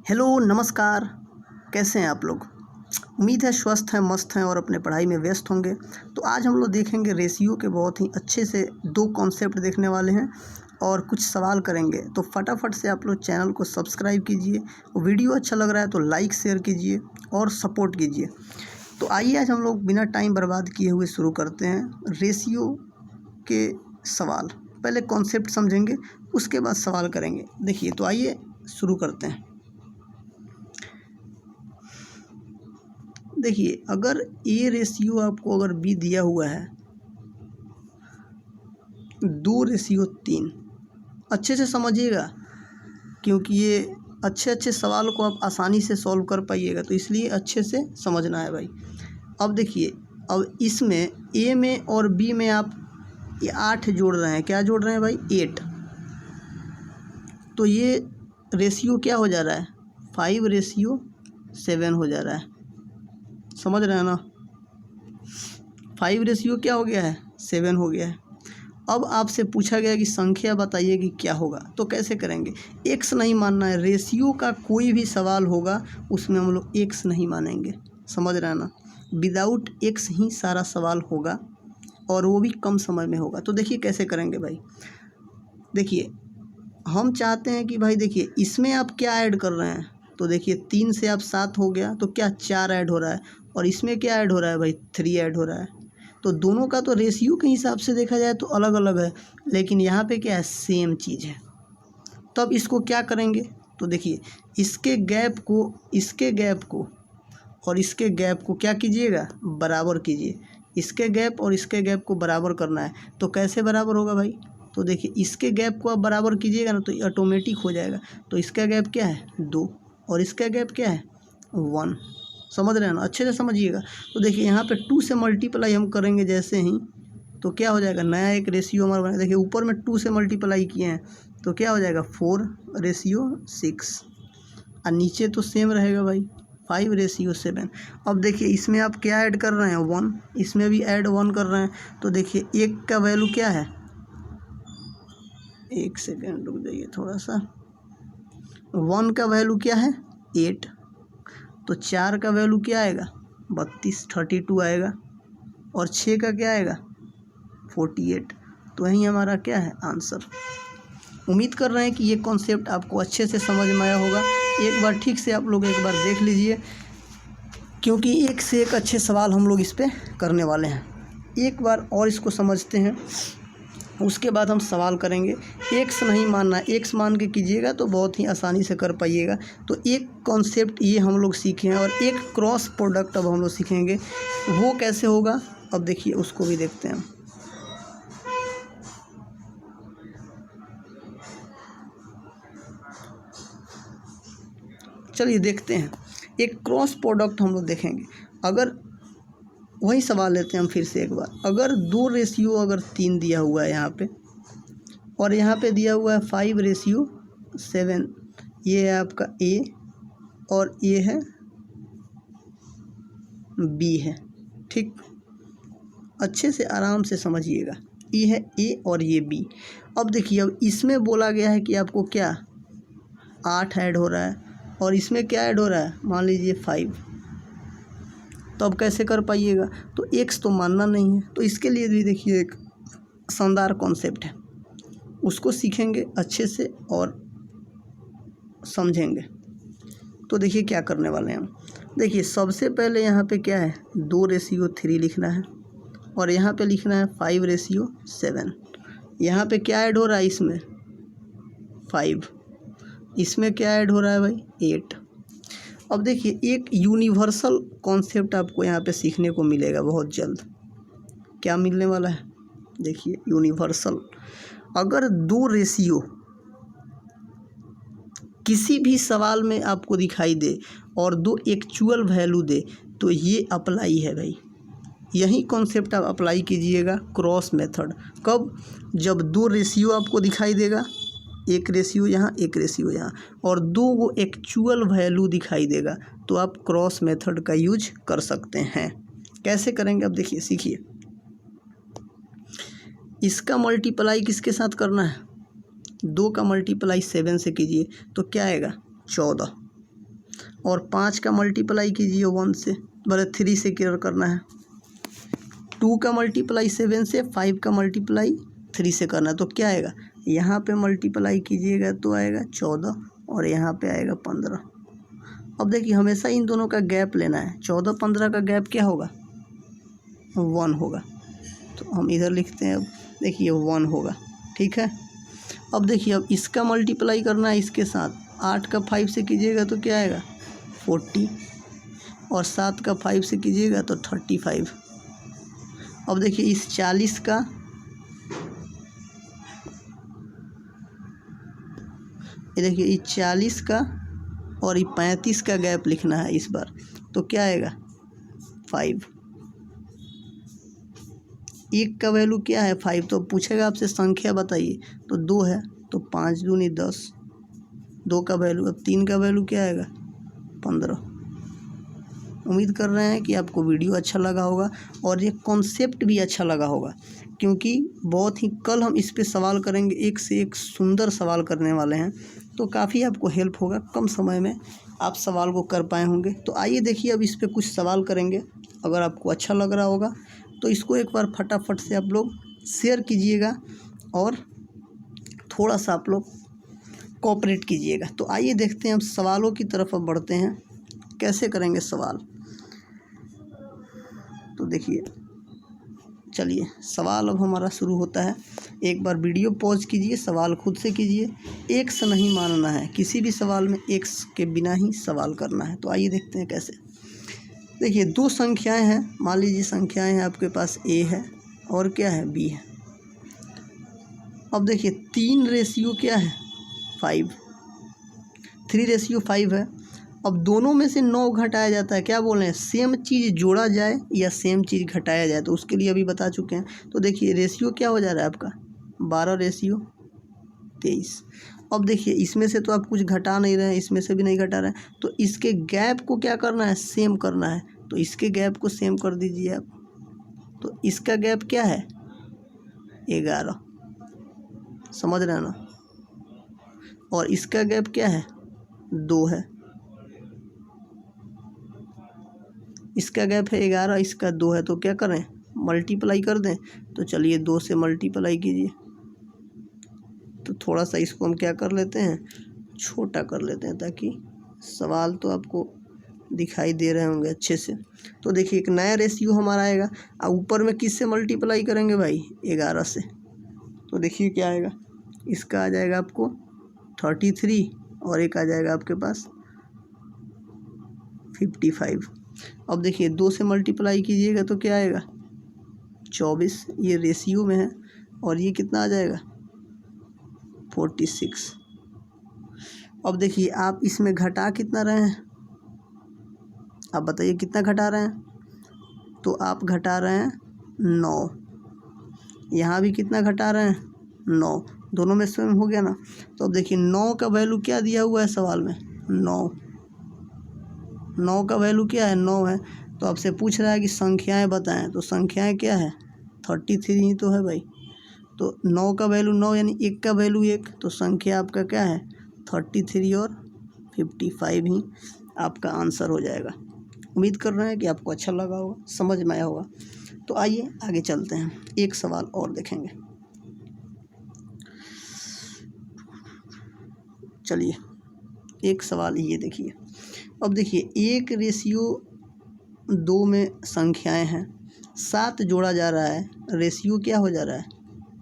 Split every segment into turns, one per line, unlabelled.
Hello नमस्कार। कैसे हैं आप लोग? उम्मीद है स्वस्थ हैं, मस्त हैं और अपने पढ़ाई में व्यस्त होंगे। तो आज हम लोग देखेंगे रेशियो के बहुत ही अच्छे से दो कॉन्सेप्ट देखने वाले हैं और कुछ सवाल करेंगे। तो फटाफट से आप लोग चैनल को सब्सक्राइब कीजिए, वीडियो अच्छा लग रहा है तो लाइक शेयर कीजिए और सपोर्ट कीजिए। तो आइए आज हम लोग बिना टाइम बर्बाद किए हुए शुरू करते हैं रेशियो के सवाल। पहले कॉन्सेप्ट समझेंगे, उसके बाद सवाल करेंगे। देखिए, तो आइए शुरू करते हैं। देखिए, अगर ए रेशियो आपको अगर बी दिया हुआ है 2:3, अच्छे से समझिएगा क्योंकि ये अच्छे सवाल को आप आसानी से सॉल्व कर पाइएगा, तो इसलिए अच्छे से समझना है भाई। अब देखिए, अब इसमें ए में और बी में आप ये 8 जोड़ रहे हैं। क्या जोड़ रहे हैं भाई? 8। तो ये रेशियो क्या हो जा रहा है? 5:7 हो जा रहा है। समझ रहे हैं ना? 5 रेशियो क्या हो गया है? 7 हो गया है। अब आपसे पूछा गया कि संख्या बताइए कि क्या होगा, तो कैसे करेंगे? एक्स नहीं मानना है। रेशियो का कोई भी सवाल होगा उसमें हम लोग एक्स नहीं मानेंगे। समझ रहे हैं ना? विदाउट एक्स ही सारा सवाल होगा और वो भी कम समय में होगा। तो देखिए कैसे करेंगे भाई। देखिए, हम चाहते हैं कि भाई देखिए इसमें आप क्या ऐड कर रहे हैं। तो देखिए 3 से आप 7 हो गया, तो क्या 4 ऐड हो रहा है और इसमें क्या ऐड हो रहा है भाई? 3 ऐड हो रहा है। तो दोनों का तो रेशियो के हिसाब से देखा जाए तो अलग अलग है, लेकिन यहाँ पे क्या है? सेम चीज़ है। तब इसको क्या करेंगे? तो देखिए, इसके गैप को और इसके गैप को क्या कीजिएगा? बराबर कीजिए। इसके गैप और इसके गैप को बराबर करना है। तो कैसे बराबर होगा भाई? तो देखिए, इसके गैप को आप बराबर कीजिएगा ना तो ये ऑटोमेटिक हो जाएगा। तो इसका गैप क्या है? 2 और इसका गैप क्या है? 1। समझ रहे हैं ना? अच्छे से समझिएगा। तो देखिए यहाँ पे 2 से मल्टीप्लाई हम करेंगे जैसे ही, तो क्या हो जाएगा? नया एक रेशियो हमारा बना। देखिए ऊपर में 2 से मल्टीप्लाई किए हैं तो क्या हो जाएगा? 4:6 और नीचे तो सेम रहेगा भाई, 5:7। अब देखिए इसमें आप क्या ऐड कर रहे हैं? 1। इसमें भी ऐड 1 कर रहे हैं। तो देखिए एक का वैल्यू क्या है? एक सेकेंड रुक जाइए थोड़ा सा। 1 का वैल्यू क्या है? 8। तो 4 का वैल्यू क्या आएगा? 32 आएगा। और 6 का क्या आएगा? 48। तो वही हमारा क्या है? आंसर। उम्मीद कर रहे हैं कि ये कॉन्सेप्ट आपको अच्छे से समझ में आया होगा। एक बार ठीक से आप लोग एक बार देख लीजिए, क्योंकि एक से एक अच्छे सवाल हम लोग इस पे करने वाले हैं। एक बार और इसको समझते हैं, उसके बाद हम सवाल करेंगे। एक्स नहीं मानना, एक्स मान के कीजिएगा तो बहुत ही आसानी से कर पाइएगा। तो एक कॉन्सेप्ट ये हम लोग सीखे हैं और एक क्रॉस प्रोडक्ट अब हम लोग सीखेंगे। वो कैसे होगा अब देखिए, उसको भी देखते हैं। चलिए देखते हैं, एक क्रॉस प्रोडक्ट हम लोग देखेंगे। अगर वही सवाल लेते हैं हम फिर से एक बार। अगर 2:3 दिया हुआ है यहाँ पे और यहाँ पे दिया हुआ है 5:7, ये है आपका ए और ये है बी है। ठीक, अच्छे से आराम से समझिएगा। ये है ए और ये बी। अब देखिए, अब इसमें बोला गया है कि आपको क्या 8 ऐड हो रहा है और इसमें क्या ऐड हो रहा है? मान लीजिए 5। तो अब कैसे कर पाइएगा? तो एक्स तो मानना नहीं है। तो इसके लिए भी देखिए एक शानदार कॉन्सेप्ट है, उसको सीखेंगे अच्छे से और समझेंगे। तो देखिए क्या करने वाले हैं हम। देखिए सबसे पहले यहाँ पे क्या है? 2:3 लिखना है और यहाँ पे लिखना है 5:7। यहाँ पे क्या ऐड हो रहा है? इसमें 5। इसमें क्या ऐड हो रहा है भाई? 8। अब देखिए एक यूनिवर्सल कॉन्सेप्ट आपको यहाँ पे सीखने को मिलेगा बहुत जल्द। क्या मिलने वाला है? देखिए यूनिवर्सल। अगर 2 रेशियो किसी भी सवाल में आपको दिखाई दे और 2 एक्चुअल वैल्यू दे तो ये अप्लाई है भाई। यही कॉन्सेप्ट आप अप्लाई कीजिएगा क्रॉस मेथड। कब? जब 2 रेशियो आपको दिखाई देगा, एक रेशियो यहाँ एक रेशियो यहाँ, और 2 एक्चुअल वैल्यू दिखाई देगा, तो आप क्रॉस मेथड का यूज कर सकते हैं। कैसे करेंगे अब देखिए, सीखिए। इसका मल्टीप्लाई किसके साथ करना है? 2 का मल्टीप्लाई 7 से कीजिए तो क्या आएगा? 14। और 5 का मल्टीप्लाई कीजिए 1 से, बड़े 3 से क्लियर करना है। 2 का मल्टीप्लाई 7 से, 5 का मल्टीप्लाई 3 से करना है। तो क्या आएगा, यहाँ पे मल्टीप्लाई कीजिएगा तो आएगा 14 और यहाँ पे आएगा 15। अब देखिए हमेशा इन दोनों का गैप लेना है। 14-15 का गैप क्या होगा, 1 होगा। तो हम इधर लिखते हैं, अब देखिए 1 होगा, ठीक है। अब देखिए अब इसका मल्टीप्लाई करना है इसके साथ। 8 का 5 से कीजिएगा तो क्या आएगा 40 और 7 का 5 से कीजिएगा तो 35। अब देखिए इस 40 का, ये देखिए इस 40 का और ये 35 का गैप लिखना है इस बार। तो क्या आएगा 5। एक का वैल्यू क्या है 5। तो पूछेगा आपसे संख्या बताइए, तो 2 है तो 5 दूनी 10, 2 का वैल्यू। अब 3 का वैल्यू क्या आएगा 15। उम्मीद कर रहे हैं कि आपको वीडियो अच्छा लगा होगा और ये कॉन्सेप्ट भी अच्छा लगा होगा, क्योंकि बहुत ही कल हम इस पे सवाल करेंगे, एक से एक सुंदर सवाल करने वाले हैं। तो काफ़ी आपको हेल्प होगा, कम समय में आप सवाल को कर पाए होंगे। तो आइए देखिए अब इस पे कुछ सवाल करेंगे। अगर आपको अच्छा लग रहा होगा तो इसको एक बार फटाफट से आप लोग शेयर कीजिएगा और थोड़ा सा आप लोग कोऑपरेट कीजिएगा। तो आइए देखते हैं हम सवालों की तरफ अब बढ़ते हैं, कैसे करेंगे सवाल। तो देखिए चलिए सवाल अब हमारा शुरू होता है। एक बार वीडियो पॉज कीजिए, सवाल खुद से कीजिए। एक से नहीं मानना है, किसी भी सवाल में एक के बिना ही सवाल करना है। तो आइए देखते हैं कैसे। देखिए 2 संख्याएं हैं, मान लीजिए संख्याएं हैं आपके पास a है और क्या है b है। अब देखिए 3 रेशियो क्या है 5, 3 रेशियो 5 है। अब दोनों में से 9 घटाया जाता है, क्या बोल रहे हैं, सेम चीज़ जोड़ा जाए या सेम चीज़ घटाया जाए। तो उसके लिए अभी बता चुके हैं। तो देखिए रेशियो क्या हो जा रहा है आपका 12:23। अब देखिए इसमें से तो आप कुछ घटा नहीं रहे हैं, इसमें से भी नहीं घटा रहे हैं, तो इसके गैप को क्या करना है, सेम करना है। तो इसके गैप को सेम कर दीजिए आप। तो इसका गैप क्या है 11, समझ रहे हैं ना। और इसका गैप क्या है 2 है, इसका गैप है 11, इसका 2 है। तो क्या करें, मल्टीप्लाई कर दें। तो चलिए 2 से मल्टीप्लाई कीजिए। तो थोड़ा सा इसको हम क्या कर लेते हैं, छोटा कर लेते हैं, ताकि सवाल तो आपको दिखाई दे रहे होंगे अच्छे से। तो देखिए एक नया रेशियो हमारा आएगा। और ऊपर में किससे मल्टीप्लाई करेंगे भाई 11 से। तो देखिए क्या आएगा, इसका आ जाएगा आपको 33 और एक आ जाएगा आपके पास 55। अब देखिए 2 से मल्टीप्लाई कीजिएगा तो क्या आएगा 24, ये रेशियो में है। और ये कितना आ जाएगा 46। अब देखिए आप इसमें घटा कितना रहे हैं, आप बताइए कितना घटा रहे हैं। तो आप घटा रहे हैं 9, यहाँ भी कितना घटा रहे हैं 9, दोनों में सेम हो गया ना। तो अब देखिए 9 का वैल्यू क्या दिया हुआ है सवाल में 9 का वैल्यू क्या है 9 है। तो आपसे पूछ रहा है कि संख्याएं बताएं, तो संख्याएं क्या है 33 ही तो है भाई। तो 9 का वैल्यू 9 यानी 1 का वैल्यू 1, तो संख्या आपका क्या है 33 और 55 ही आपका आंसर हो जाएगा। उम्मीद कर रहे हैं कि आपको अच्छा लगा होगा, समझ में आया होगा। तो आइए आगे चलते हैं, एक सवाल और देखेंगे। चलिए एक सवाल ये देखिए। अब देखिए 1:2 में संख्याएं हैं, 7 जोड़ा जा रहा है, रेशियो क्या हो जा रहा है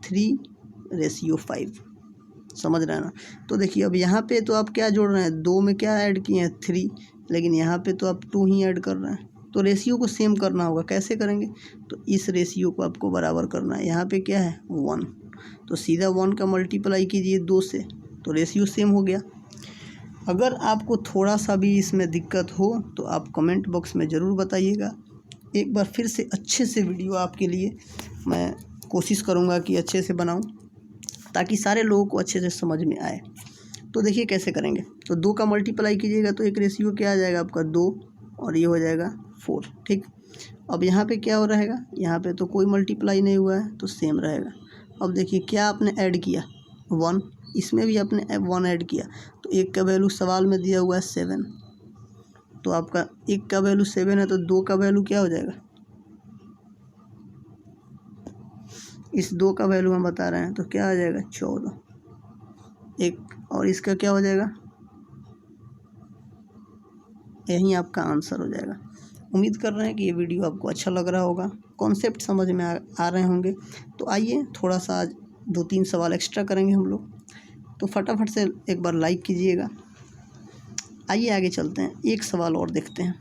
3:5, समझ रहे हैं ना। तो देखिए अब यहाँ पे तो आप क्या जोड़ रहे हैं, 2 में क्या ऐड किए हैं 3, लेकिन यहाँ पे तो आप 2 ही ऐड कर रहे हैं। तो रेशियो को सेम करना होगा, कैसे करेंगे, तो इस रेशियो को आपको बराबर करना है। यहाँ पे क्या है 1, तो सीधा 1 का मल्टीप्लाई कीजिए 2 से, तो रेशियो सेम हो गया। अगर आपको थोड़ा सा भी इसमें दिक्कत हो तो आप कमेंट बॉक्स में ज़रूर बताइएगा। एक बार फिर से अच्छे से वीडियो आपके लिए मैं कोशिश करूँगा कि अच्छे से बनाऊँ, ताकि सारे लोगों को अच्छे से समझ में आए। तो देखिए कैसे करेंगे। तो 2 का मल्टीप्लाई कीजिएगा तो एक रेशियो क्या आ जाएगा आपका 2 और ये हो जाएगा 4, ठीक। अब यहाँ पे क्या हो रहेगा, यहाँ पे तो कोई मल्टीप्लाई नहीं हुआ है तो सेम रहेगा। अब देखिए क्या आपने ऐड किया 1, इसमें भी आपने 1 ऐड किया। तो 1 का वैल्यू सवाल में दिया हुआ है 7, तो आपका एक का वैल्यू 7 है तो 2 का वैल्यू क्या हो जाएगा, इस 2 का वैल्यू हम बता रहे हैं तो क्या आ जाएगा 14 एक, और इसका क्या हो जाएगा, यही आपका आंसर हो जाएगा। उम्मीद कर रहे हैं कि ये वीडियो आपको अच्छा लग रहा होगा, कॉन्सेप्ट समझ में आ रहे होंगे। तो आइए थोड़ा सा आज 2-3 सवाल एक्स्ट्रा करेंगे हम लोग, तो फटाफट से एक बार लाइक कीजिएगा। आइए आगे चलते हैं, एक सवाल और देखते हैं।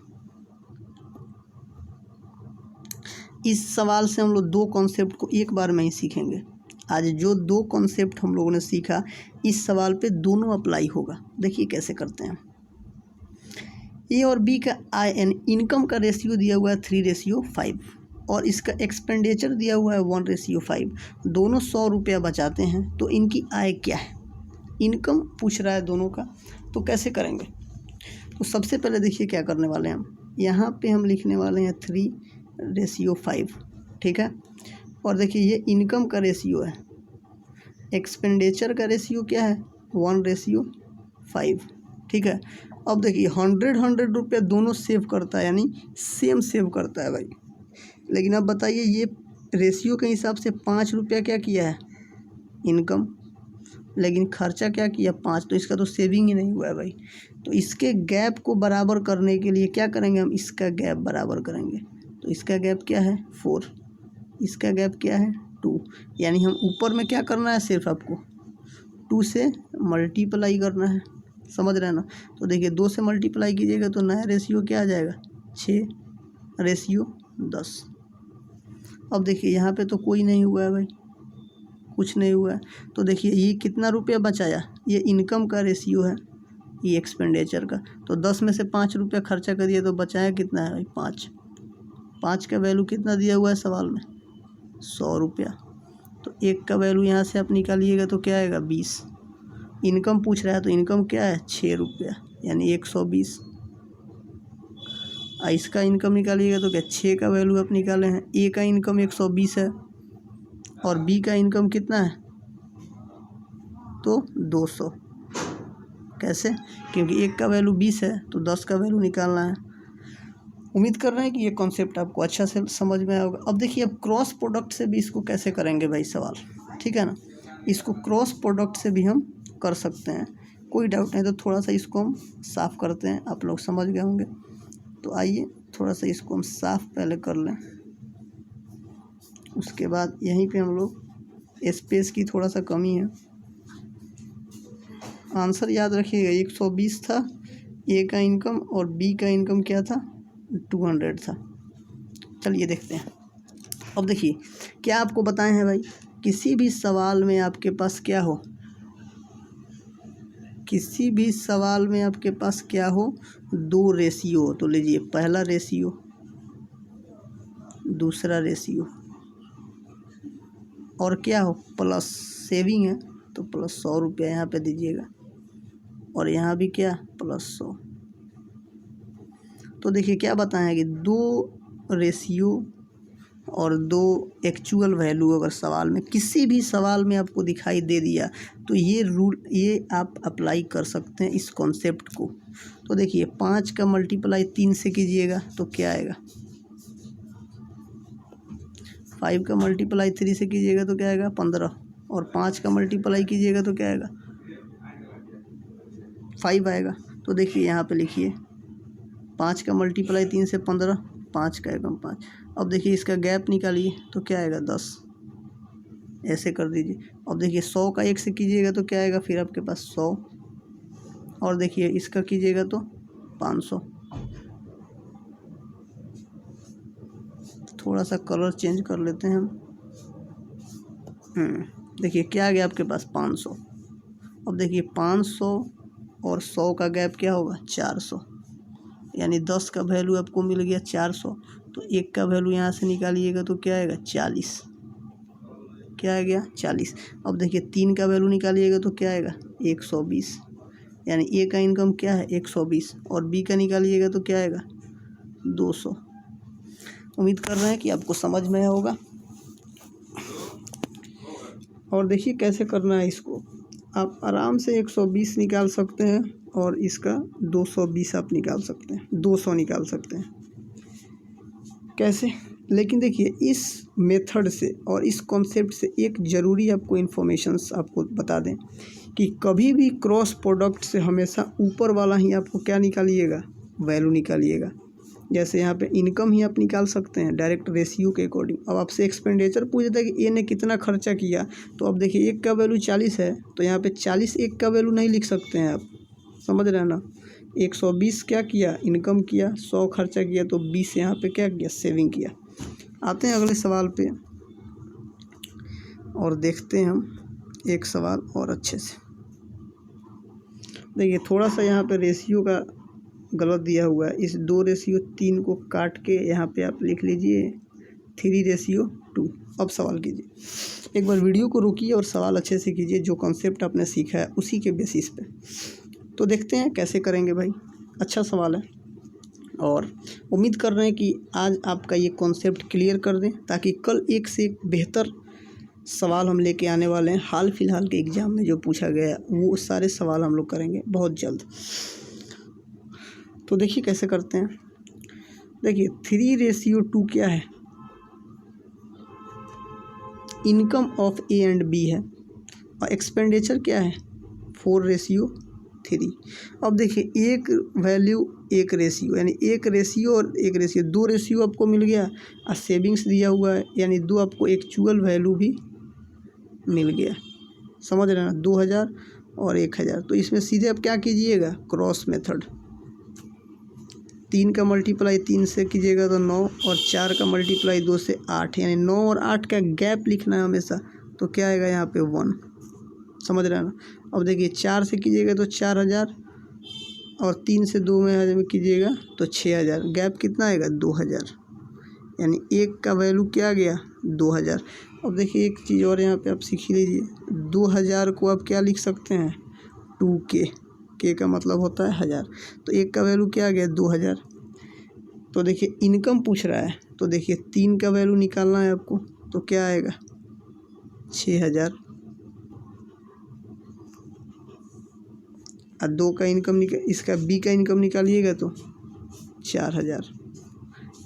इस सवाल से हम लोग 2 कॉन्सेप्ट को एक बार में ही सीखेंगे। आज जो 2 कॉन्सेप्ट हम लोगों ने सीखा, इस सवाल पे दोनों अप्लाई होगा। देखिए कैसे करते हैं। ए और बी का इनकम का रेशियो दिया हुआ है 3:5 और इसका एक्सपेंडिचर दिया हुआ है 1:5। दोनों 100 रुपया बचाते हैं, तो इनकी आय क्या है। इनकम पूछ रहा है दोनों का, तो कैसे करेंगे। तो सबसे पहले देखिए क्या करने वाले हैं हम, यहाँ पे हम लिखने वाले हैं 3:5, ठीक है। और देखिए ये इनकम का रेशियो है, एक्सपेंडिचर का रेशियो क्या है 1:5, ठीक है। अब देखिए 100 रुपया दोनों सेव करता है, यानी सेम सेव करता है भाई। लेकिन अब बताइए ये रेशियो के हिसाब से 5 रुपया क्या किया है इनकम, लेकिन खर्चा क्या किया 5, तो इसका तो सेविंग ही नहीं हुआ है भाई। तो इसके गैप को बराबर करने के लिए क्या करेंगे हम, इसका गैप बराबर करेंगे। तो इसका गैप क्या है 4, इसका गैप क्या है 2, यानी हम ऊपर में क्या करना है, सिर्फ आपको 2 से मल्टीप्लाई करना है, समझ रहे हैं ना। तो देखिए 2 से मल्टीप्लाई कीजिएगा तो नया रेशियो क्या आ जाएगा 6:10। अब देखिए यहाँ पे तो कोई नहीं हुआ है भाई, कुछ नहीं हुआ है। तो देखिए ये कितना रुपया बचाया, ये इनकम का रेशियो है, ये एक्सपेंडिचर का। तो 10 में से 5 रुपया खर्चा करिए तो बचाया कितना है भाई 5 का वैल्यू कितना दिया हुआ है सवाल में 100 रुपया। तो 1 का वैल्यू यहाँ से आप निकालिएगा तो क्या आएगा 20। इनकम पूछ रहा है तो इनकम क्या है 6 रुपया, यानी 120। इसका इनकम निकालिएगा तो क्या 6 का वैल्यू आप निकाले हैं, ए का इनकम 120 है और बी का इनकम कितना है तो 200। कैसे, क्योंकि 1 का वैल्यू 20 है तो 10 का वैल्यू निकालना है। उम्मीद कर रहे हैं कि ये कॉन्सेप्ट आपको अच्छा से समझ में आएगा। अब देखिए अब क्रॉस प्रोडक्ट से भी इसको कैसे करेंगे भाई सवाल, ठीक है ना। इसको क्रॉस प्रोडक्ट से भी हम कर सकते हैं, कोई डाउट नहीं। तो थोड़ा सा इसको हम साफ़ करते हैं, आप लोग समझ गए होंगे। तो आइए थोड़ा सा इसको हम साफ़ पहले कर लें, उसके बाद यहीं पे हम लोग स्पेस की थोड़ा सा कमी है। आंसर याद रखिएगा 120 था ए का इनकम और बी का इनकम क्या था 200 था। चलिए देखते हैं। अब देखिए क्या आपको बताए हैं भाई, किसी भी सवाल में आपके पास क्या हो, किसी भी सवाल में आपके पास क्या हो 2 रेशियो। तो लीजिए पहला रेशियो, दूसरा रेशियो, और क्या हो प्लस सेविंग है तो प्लस 100 रुपया यहाँ पे दीजिएगा, और यहाँ भी क्या प्लस 100। तो देखिए क्या बताएं कि 2 रेशियो और 2 एक्चुअल वैल्यू अगर सवाल में, किसी भी सवाल में आपको दिखाई दे दिया तो ये रूल, ये आप अप्लाई कर सकते हैं इस कॉन्सेप्ट को। तो देखिए 5 का मल्टीप्लाई 3 से कीजिएगा तो क्या आएगा, 5 का मल्टीप्लाई 3 से कीजिएगा तो क्या आएगा 15, और 5 का मल्टीप्लाई कीजिएगा तो क्या आएगा 5 आएगा। तो देखिए यहाँ पे लिखिए 5 का मल्टीप्लाई 3 से 15, 5 का एकम 5। अब देखिए इसका गैप निकालिए तो क्या आएगा 10, ऐसे कर दीजिए। अब देखिए 100 का 1 से कीजिएगा तो क्या आएगा फिर आपके पास 100, और देखिए इसका कीजिएगा तो 500। थोड़ा सा कलर चेंज कर लेते हैं हम। देखिए क्या आ गया आपके पास 500। अब देखिए 500 और 100 का गैप क्या होगा 400, यानी 10 का वैल्यू आपको मिल गया 400। तो 1 का वैल्यू यहाँ से निकालिएगा तो क्या आएगा 40, क्या आ गया 40। अब देखिए 3 का वैल्यू निकालिएगा तो क्या आएगा 120, यानी ए का इनकम क्या है 120, और बी का निकालिएगा तो क्या आएगा 200। उम्मीद कर रहे हैं कि आपको समझ में आया होगा। और देखिए कैसे करना है इसको, आप आराम से 120 निकाल सकते हैं और इसका 220 आप निकाल सकते हैं, 200 निकाल सकते हैं। कैसे? लेकिन देखिए इस मेथड से और इस कॉन्सेप्ट से एक ज़रूरी आपको इन्फॉर्मेशंस आपको बता दें कि कभी भी क्रॉस प्रोडक्ट से हमेशा ऊपर वाला ही आपको क्या निकालिएगा, वैल्यू निकालिएगा। जैसे यहाँ पे इनकम ही आप निकाल सकते हैं डायरेक्ट रेशियो के अकॉर्डिंग। अब आपसे एक्सपेंडिचर पूछ देता है कि ए ने कितना खर्चा किया, तो अब देखिए एक का वैल्यू 40 है, तो यहाँ पे 40 एक का वैल्यू नहीं लिख सकते हैं आप, समझ रहे हैं ना। 120 क्या किया, इनकम किया, 100 खर्चा किया, तो 20 यहाँ पे क्या किया, सेविंग किया। आते हैं अगले सवाल पे और देखते हैं हम एक सवाल और अच्छे से। देखिए थोड़ा सा यहाँ पे रेशियो का गलत दिया हुआ है, इस 2:3 को काट के यहाँ पे आप लिख लीजिए 3:2। अब सवाल कीजिए, एक बार वीडियो को रोकिए और सवाल अच्छे से कीजिए, जो कॉन्सेप्ट आपने सीखा है उसी के बेसिस पे। तो देखते हैं कैसे करेंगे भाई। अच्छा सवाल है और उम्मीद कर रहे हैं कि आज आपका ये कॉन्सेप्ट क्लियर कर दें, ताकि कल एक से एक बेहतर सवाल हम लेके आने वाले हैं। हाल फिलहाल के एग्ज़ाम में जो पूछा गया वो सारे सवाल हम लोग करेंगे बहुत जल्द। तो देखिए कैसे करते हैं। देखिए 3:2 क्या है, income of A and B है, और एक्सपेंडिचर क्या है 4:3। अब देखिए एक वैल्यू एक रेशियो, यानी एक रेशियो और एक रेशियो, 2 रेशियो आपको मिल गया, और सेविंग्स दिया हुआ है, यानी 2 आपको एक्चुअल वैल्यू भी मिल गया। समझ रहे हैं ना, 2000 और 1000। तो इसमें सीधे आप क्या कीजिएगा, क्रॉस मेथड। 3 का मल्टीप्लाई 3 से कीजिएगा तो 9, और 4 का मल्टीप्लाई 2 से 8, यानी 9 और 8 का गैप लिखना है हमेशा। तो क्या आएगा यहाँ पे 1, समझ रहे हैं ना। अब देखिए 4 से कीजिएगा तो 4000, और 3 से 2 में कीजिएगा तो 6000, गैप कितना आएगा 2000, यानी एक का वैल्यू क्या गया 2000। अब देखिए एक चीज़ और यहाँ पे आप सीख लीजिए, 2000 को आप क्या लिख सकते हैं 2K, के का मतलब होता है 1000, तो एक का वैल्यू क्या आ गया 2000। तो देखिए इनकम पूछ रहा है, तो देखिए 3 का वैल्यू निकालना है आपको, तो क्या आएगा 6000, और 2 का इनकम इसका बी का इनकम निकालिएगा तो 4000।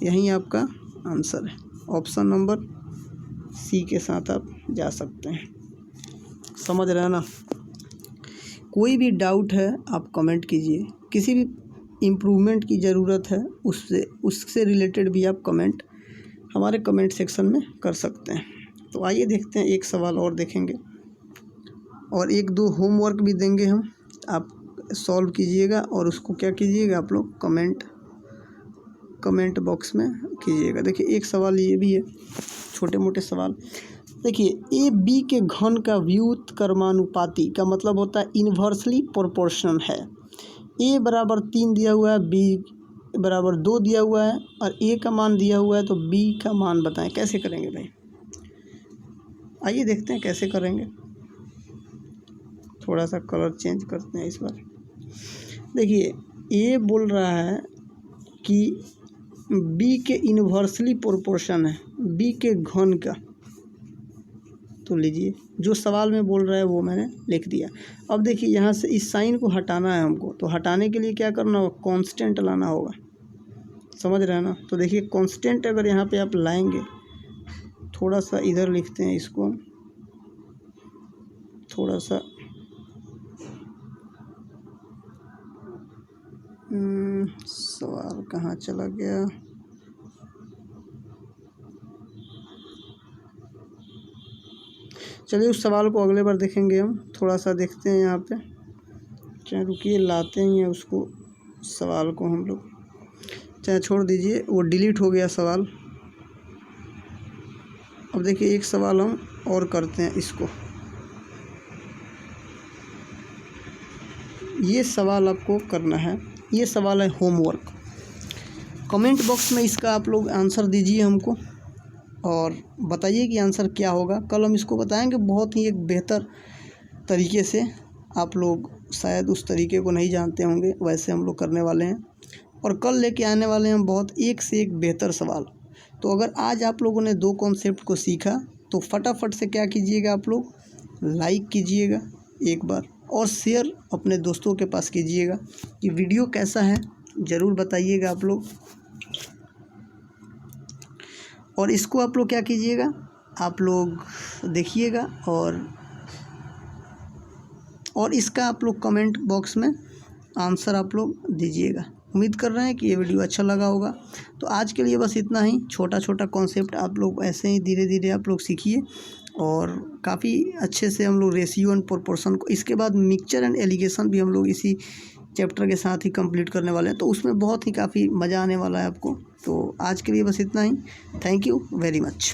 यही आपका आंसर है। ऑप्शन नंबर सी के साथ आप जा सकते हैं। समझ रहे हैं ना। कोई भी डाउट है आप कमेंट कीजिए, किसी भी इम्प्रूवमेंट की ज़रूरत है उससे रिलेटेड भी आप कमेंट हमारे कमेंट सेक्शन में कर सकते हैं। तो आइए देखते हैं, एक सवाल और देखेंगे और 1-2 होमवर्क भी देंगे हम, आप सॉल्व कीजिएगा और उसको क्या कीजिएगा आप लोग कमेंट बॉक्स में कीजिएगा। देखिए एक सवाल ये भी है, छोटे मोटे सवाल। देखिए ए बी के घन का व्युत्क्रमानुपाती का मतलब होता है इन्वर्सली प्रोपोर्शनल है। ए बराबर 3 दिया हुआ है, बी बराबर 2 दिया हुआ है, और ए का मान दिया हुआ है, तो बी का मान बताएं। कैसे करेंगे भाई, आइए देखते हैं कैसे करेंगे। थोड़ा सा कलर चेंज करते हैं इस बार। देखिए ए बोल रहा है कि बी के इन्वर्सली प्रोपोर्शन है, बी के घन का। तो लीजिए जो सवाल में बोल रहा है वो मैंने लिख दिया। अब देखिए यहाँ से इस साइन को हटाना है हमको, तो हटाने के लिए क्या करना होगा, कांस्टेंट लाना होगा। समझ रहे हैं ना। तो देखिए कांस्टेंट अगर यहाँ पे आप लाएंगे, थोड़ा सा इधर लिखते हैं इसको, थोड़ा सा सवाल कहाँ चला गया। चलिए उस सवाल को अगले बार देखेंगे हम। थोड़ा सा देखते हैं यहाँ पे, चाहे रुकिए लाते हैं उसको, सवाल को हम लोग, चाहे छोड़ दीजिए, वो डिलीट हो गया सवाल। अब देखिए एक सवाल हम और करते हैं इसको। ये सवाल आपको करना है, ये सवाल है होमवर्क। कमेंट बॉक्स में इसका आप लोग आंसर दीजिए हमको और बताइए कि आंसर क्या होगा। कल हम इसको बताएंगे बहुत ही एक बेहतर तरीके से। आप लोग शायद उस तरीके को नहीं जानते होंगे, वैसे हम लोग करने वाले हैं, और कल लेके आने वाले हैं हम बहुत एक से एक बेहतर सवाल। तो अगर आज आप लोगों ने 2 कॉन्सेप्ट को सीखा तो फटाफट से क्या कीजिएगा, आप लोग लाइक कीजिएगा एक बार, और शेयर अपने दोस्तों के पास कीजिएगा। कि वीडियो कैसा है ज़रूर बताइएगा आप लोग। और इसको आप लोग क्या कीजिएगा, आप लोग देखिएगा और इसका आप लोग कमेंट बॉक्स में आंसर आप लोग दीजिएगा। उम्मीद कर रहे हैं कि ये वीडियो अच्छा लगा होगा। तो आज के लिए बस इतना ही, छोटा छोटा कॉन्सेप्ट आप लोग ऐसे ही धीरे धीरे आप लोग सीखिए और काफ़ी अच्छे से हम लोग रेशियो एंड प्रोपोर्शन को, इसके बाद मिक्सचर एंड एलिगेशन भी हम लोग इसी चैप्टर के साथ ही कंप्लीट करने वाले हैं। तो उसमें बहुत ही काफ़ी मज़ा आने वाला है आपको। तो आज के लिए बस इतना ही। Thank you very much.